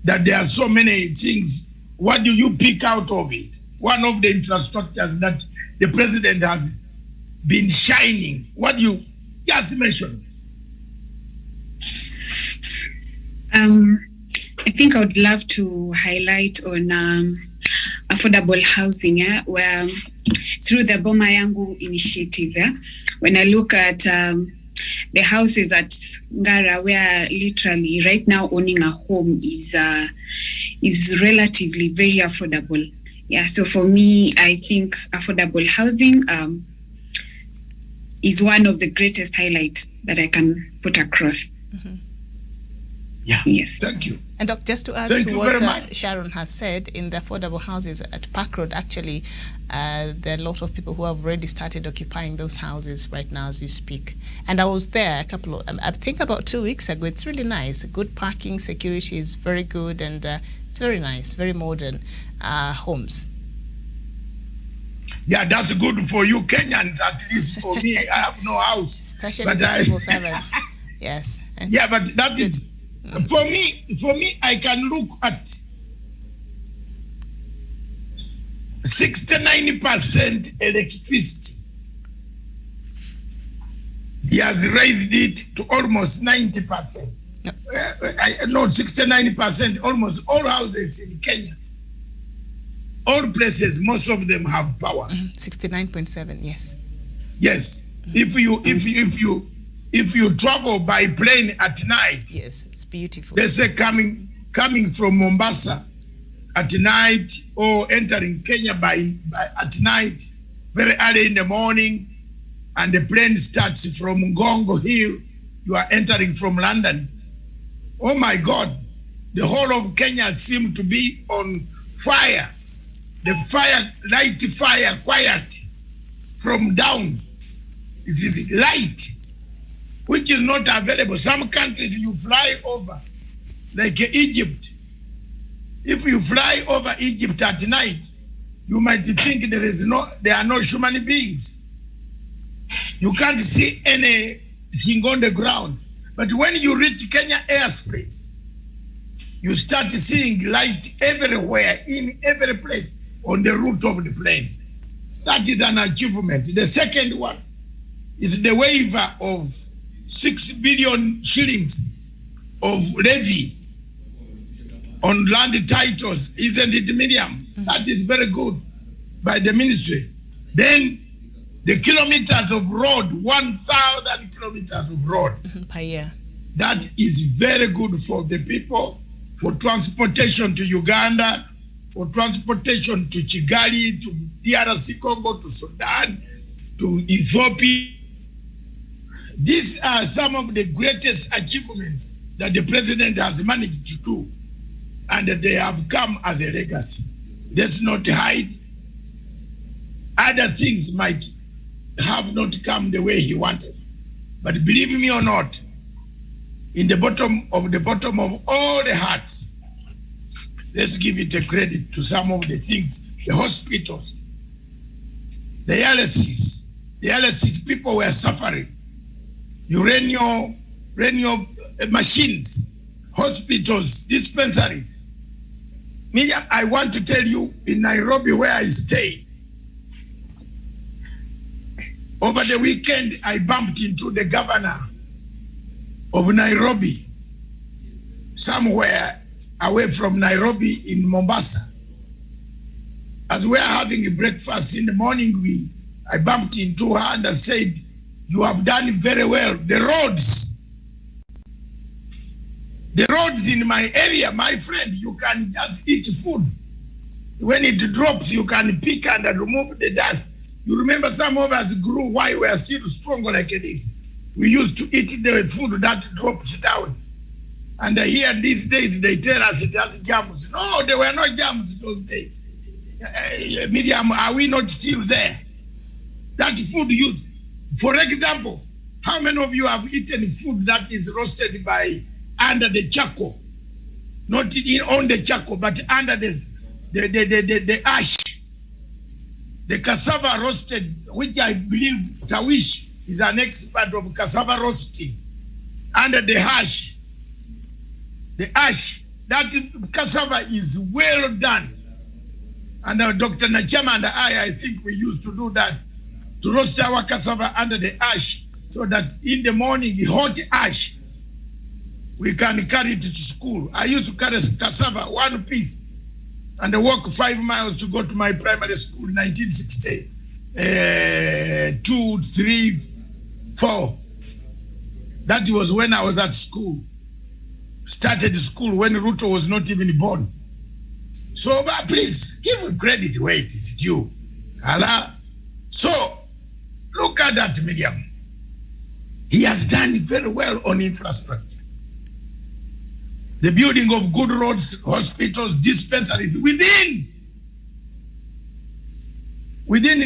that there are so many things. What do you pick out of it? One of the infrastructures that the president has been shining. What do you just mention? I think I would love to highlight on affordable housing, where through the Boma Yangu initiative, when I look at the houses at Ngara, where literally right now owning a home is relatively very affordable. Yeah, so for me, I think affordable housing is one of the greatest highlights that I can put across. Yeah. Yes. Thank you. And Doc, just to add to what Sharon has said, in the affordable houses at Park Road, actually, there are a lot of people who have already started occupying those houses right now as we speak. And I was there I think about 2 weeks ago. It's really nice. Good parking, security is very good, and it's very nice, very modern homes. Yeah, that's good for you Kenyans. At least for me, I have no house. Especially the civil servants. Yes. Yeah, but that is for me, I can look at 69% electricity. He has raised it to almost 90%. No, 69%, almost all houses in Kenya all places, most of them have power. 69.7, yes. Yes. If you travel by plane at night, yes, it's beautiful. They say coming from Mombasa at night, or entering Kenya by at night, very early in the morning, and the plane starts from Ngongo Hill, you are entering from London. Oh my God, the whole of Kenya seemed to be on fire. The fire, light fire, quiet from down. It is light, which is not available. Some countries you fly over, like Egypt. If you fly over Egypt at night, you might think there are no human beings. You can't see anything on the ground. But when you reach Kenya airspace, you start seeing light everywhere, in every place, on the route of the plane. That is an achievement. The second one is the waiver of 6 billion shillings of levy on land titles. Isn't it, Miriam? That is very good by the ministry. Then the kilometers of road, 1,000 kilometers of road per year. That is very good for the people, for transportation to Uganda, for transportation to Kigali, to DRC Congo, to Sudan, to Ethiopia. These are some of the greatest achievements that the president has managed to do, and they have come as a legacy. Let's not hide. Other things might have not come the way he wanted. But believe me or not, in the bottom of all the hearts, let's give it a credit to some of the things, the hospitals, the dialysis, people were suffering. Uranium machines, hospitals, dispensaries. Miriam, I want to tell you, in Nairobi where I stay, over the weekend I bumped into the governor of Nairobi, somewhere away from Nairobi in Mombasa. As we are having a breakfast in the morning, I bumped into her and I said, "You have done very well. The roads in my area, my friend, you can just eat food. When it drops, you can pick and remove the dust. You remember some of us grew while we are still strong like this. We used to eat the food that drops down. And here these days, they tell us it has germs. No, there were no germs those days. Miriam, are we not still there? That food used. For example, how many of you have eaten food that is roasted by under the charcoal? Not on the charcoal, but under the ash. The cassava roasted, which I believe Tawish is an expert of cassava roasting, under the ash. The ash, that cassava is well done. And Dr. Nachama and I think we used to do that, to roast our cassava under the ash, so that in the morning, the hot ash, we can carry it to school. I used to carry cassava, one piece, and I walk 5 miles to go to my primary school in 1960. 2, 3, 4. That was when I was at school. Started school when Ruto was not even born. So, but please, give credit where it is due. Allah. So, look at that, Miriam. He has done very well on infrastructure. The building of good roads, hospitals, dispensaries within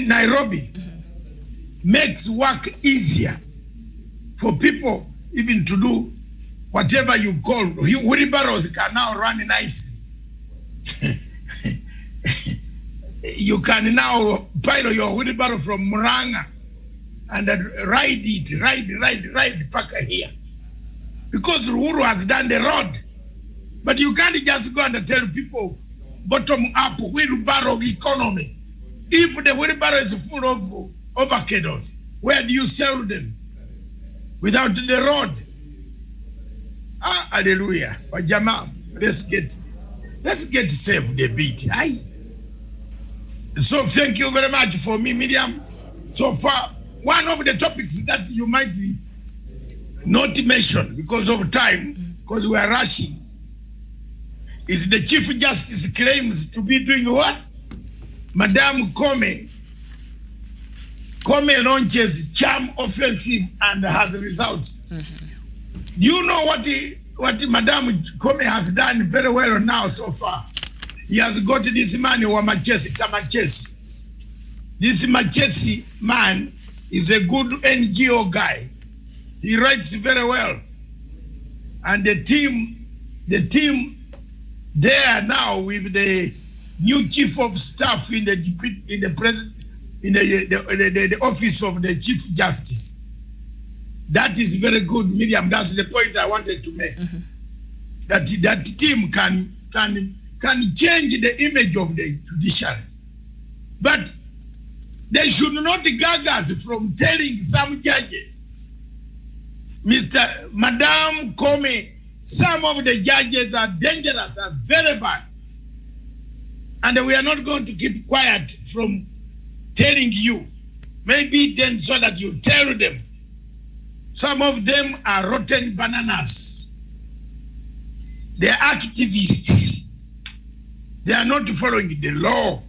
Nairobi makes work easier for people even to do whatever you call. Wheelbarrows can now run nicely. You can now pilot your wheelbarrow from Muranga and ride Paka here. Because Uhuru has done the road. But you can't just go and tell people bottom up wheelbarrow economy. If the wheelbarrow is full of avocados, where do you sell them? Without the road. Ah, hallelujah. Wajama, let's get saved a bit. So thank you very much for me, Miriam. So far, one of the topics that you might not mention because of time, because we are rushing, is the Chief Justice claims to be doing what? Madame Comey launches charm offensive and has results. Mm-hmm. Do you know what Madame Comey has done very well now so far? He has got this man, Wamachesi Kamachesi. This Machesi man is a good NGO guy. He writes very well. And the team there now with the new chief of staff in the office of the Chief Justice. That is very good, Miriam. That's the point I wanted to make. Mm-hmm. That team can change the image of the judiciary. But they should not gag us from telling some judges, Madame Comey, some of the judges are dangerous, are very bad. And we are not going to keep quiet from telling you. Maybe then so that you tell them. Some of them are rotten bananas. They are activists. They are not following the law.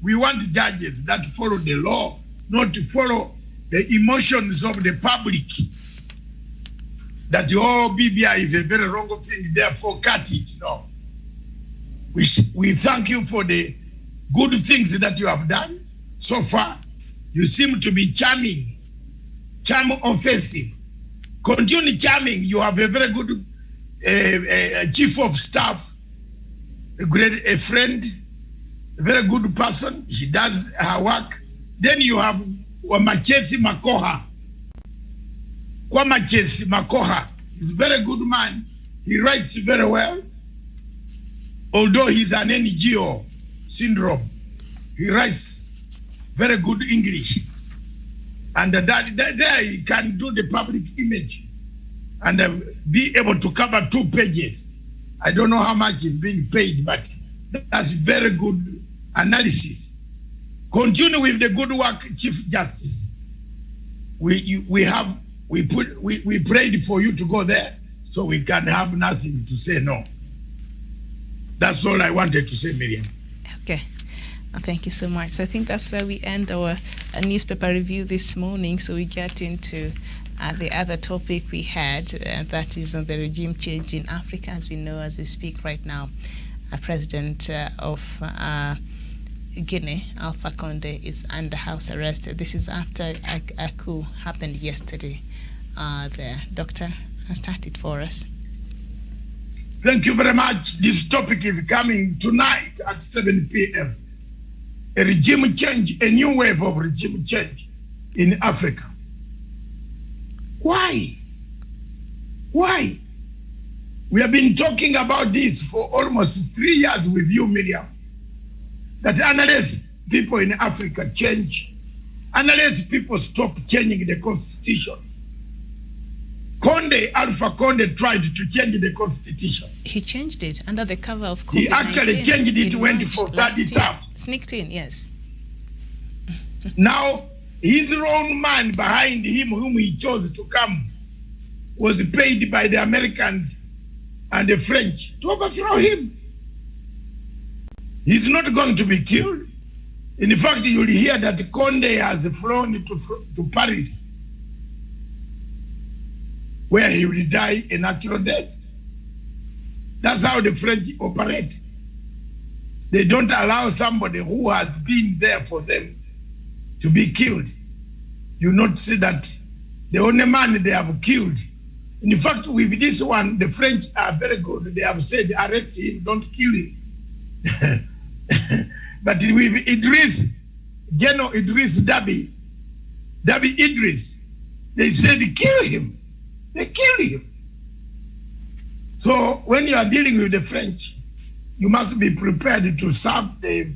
We want judges that follow the law, not to follow the emotions of the public. That BBI is a very wrong thing, therefore cut it. No. We thank you for the good things that you have done so far. You seem to be charming, charm offensive. Continue charming. You have a very good chief of staff, a friend, a very good person. She does her work. Then you have Wamachesi Makoha. Wamachesi Makoha is a very good man. He writes very well. Although he's an NGO syndrome, he writes very good English. And there he can do the public image and be able to cover 2 pages. I don't know how much is being paid, but that's very good analysis. Continue with the good work, Chief Justice. We prayed for you to go there, so we can have nothing to say no. That's all I wanted to say, Miriam. Okay. Thank you so much. So I think that's where we end our newspaper review this morning. So we get into the other topic we had, that is on the regime change in Africa. As we know, as we speak right now, President of Guinea, Alpha Conde, is under house arrest. This is after a coup happened yesterday. The doctor has started for us. Thank you very much. This topic is coming tonight at 7 p.m. A regime change, a new wave of regime change in Africa. Why? Why? We have been talking about this for almost 3 years with you, Miriam. That unless people in Africa change, unless people stop changing the constitutions. Alpha Conde tried to change the constitution. He changed it under the cover of COVID-19. He actually changed it, went for 30 term. Sneaked in, yes. Now, his own man behind him, whom he chose to come, was paid by the Americans and the French to overthrow him. He's not going to be killed. In fact, you'll hear that Conde has flown to Paris, where he will die a natural death. That's how the French operate. They don't allow somebody who has been there for them to be killed. You not see that the only man they have killed. In fact, with this one, the French are very good. They have said, arrest him, don't kill him. But with Idris, General Idris Dabi Idris, they said, kill him. They killed him. So when you are dealing with the French, you must be prepared to serve the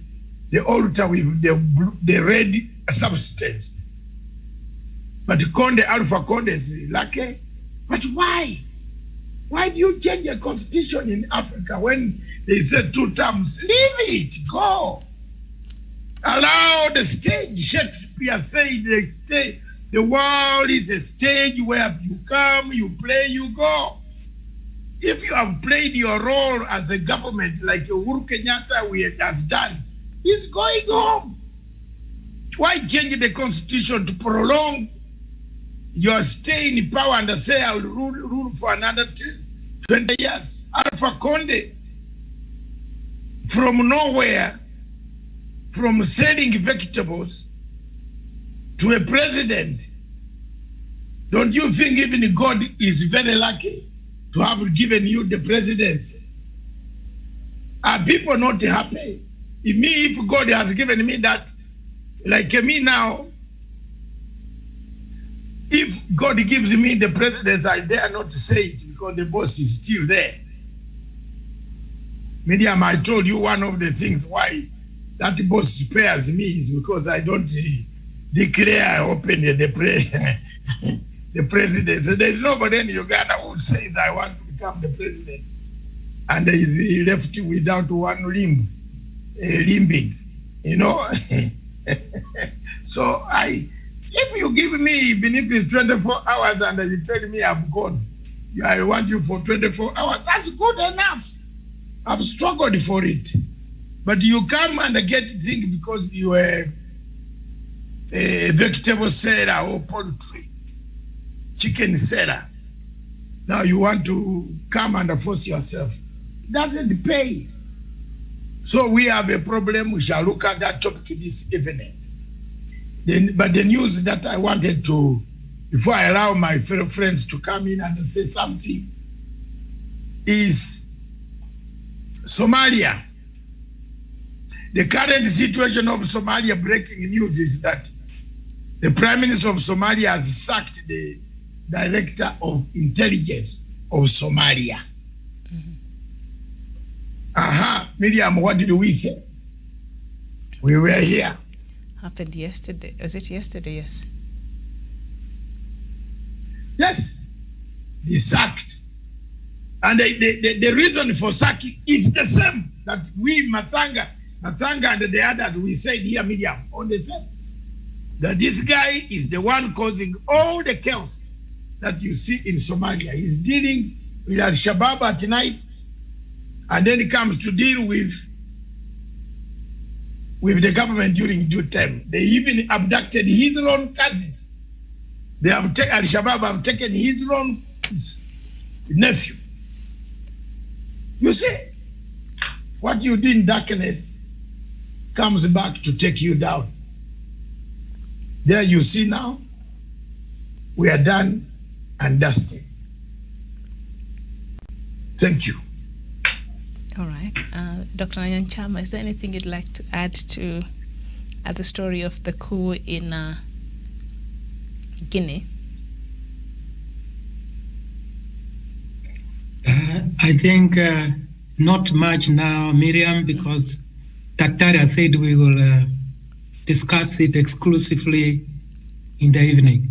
altar with the red substance. But Alpha Conde is lucky. But why? Why do you change a constitution in Africa when they said 2 terms? Leave it, go. Allow the stage. Shakespeare said the world is a stage where you come, you play, you go. If you have played your role as a government, like Uhuru Kenyatta has done, he's going home. Why change the constitution to prolong your stay in power and say I'll rule for another 20 years? Alpha Conde, from nowhere, from selling vegetables to a president, don't you think even God is very lucky to have given you the presidency? Are people not happy? If God has given me that, like me now, if God gives me the presidency, I dare not say it because the boss is still there. Miriam, I told you one of the things why that boss spares me is because I don't declare openly the presidency. There's nobody in Uganda who says I want to become the president and he left without one limbing, you know. So if you give me, even if it's 24 hours and you tell me I've gone, I want you for 24 hours, that's good enough. I've struggled for it. But you come and get things because you are a vegetable seller or poultry, chicken seller. Now you want to come and force yourself. It doesn't pay. So we have a problem. We shall look at that topic this evening. But the news that I wanted to, before I allow my fellow friends to come in and say something, is Somalia. The current situation of Somalia, breaking news, is that the Prime Minister of Somalia has sacked the Director of Intelligence of Somalia. Miriam, what did we say? We were here. Happened yesterday. Was it yesterday? Yes. Yes. They sacked. And the reason for sacking is the same that we, Matsanga and the others, we said here, Miriam, on the same. That this guy is the one causing all the chaos that you see in Somalia. He's dealing with Al-Shabaab at night, and then he comes to deal with the government during due time. They even abducted his own cousin. They have Al-Shabaab have taken his own nephew. You see, what you do in darkness comes back to take you down. There you see now, we are done and dusted. Thank you. All right. Dr. Nyanchama, is there anything you'd like to add to the story of the coup in Guinea? I think not much now, Miriam, because Daktari said we will discuss it exclusively in the evening.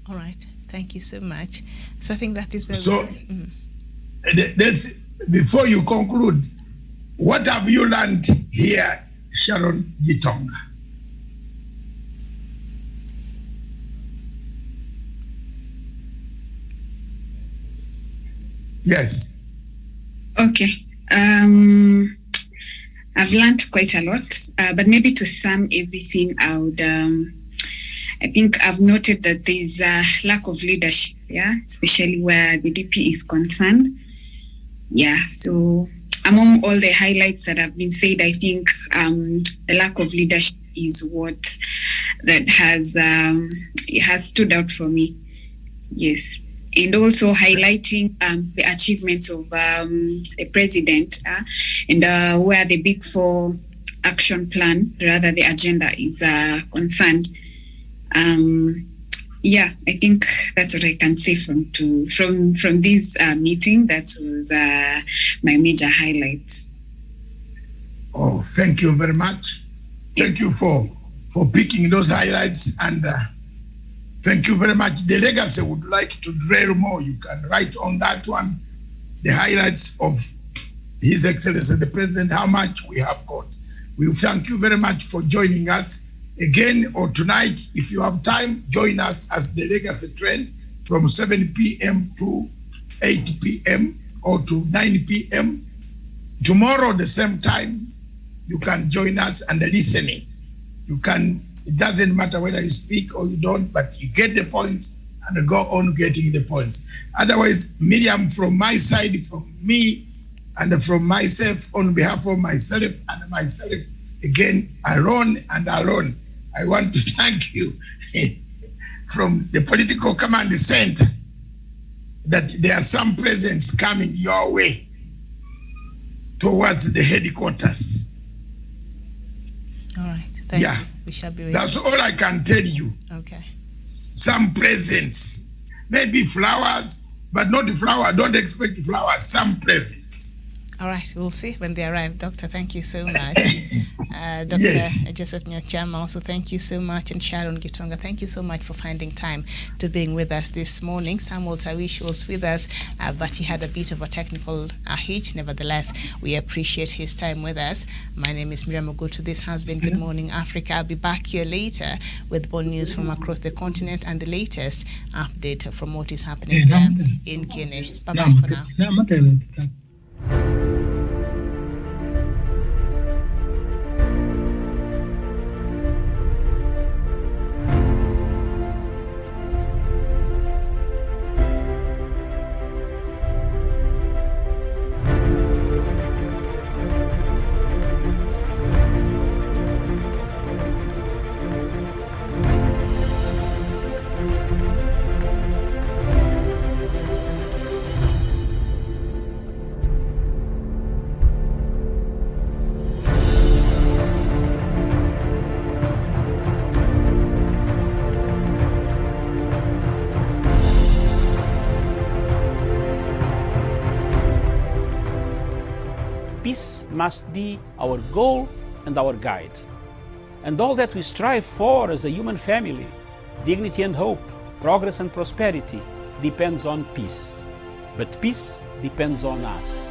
All right. Thank you so much. So I think that is very so. Before you conclude, what have you learned here, Sharon Gitonga? Yes. Okay. I've learned quite a lot, but maybe to sum everything out, I think I've noted that there's a lack of leadership, especially where the DP is concerned. So among all the highlights that have been said, I think the lack of leadership is what that has stood out for me. Yes. And also highlighting the achievements of the president and where the Big Four action plan, rather the agenda, is concerned. I think that's what I can say from this meeting. That was my major highlights. Oh, thank you very much. Thank you for picking those highlights, and thank you very much. The legacy would like to dwell more. You can write on that one the highlights of His Excellency the President, how much we have got. We thank you very much for joining us again, or tonight, if you have time, join us as the Legacy Trend from 7 p.m. to 8 p.m. or to 9 p.m. Tomorrow, the same time, you can join us and listening. You can, it doesn't matter whether you speak or you don't, but you get the points and go on getting the points. Otherwise, Miriam, from my side, from me, and from myself, on behalf of myself and myself, again, alone and alone, I want to thank you from the political command center that there are some presents coming your way towards the headquarters. All right. Thank you. We shall be waiting. That's all I can tell you. Okay. Some presents, maybe flowers, but not flower. Don't expect flowers. Some presents. All right, we'll see when they arrive. Doctor, thank you so much. Dr. Yes. Joseph Nyachama, also thank you so much. And Sharon Gitonga, thank you so much for finding time to being with us this morning. Samuel Tawish was with us, but he had a bit of a technical hitch. Nevertheless, we appreciate his time with us. My name is Miriam Ogutu. This has been Good Morning Africa. I'll be back here later with more news from across the continent and the latest update from what is happening there in Guinea. Bye-bye for now. Peace must be our goal and our guide. And all that we strive for as a human family, dignity and hope, progress and prosperity, depends on peace. But peace depends on us.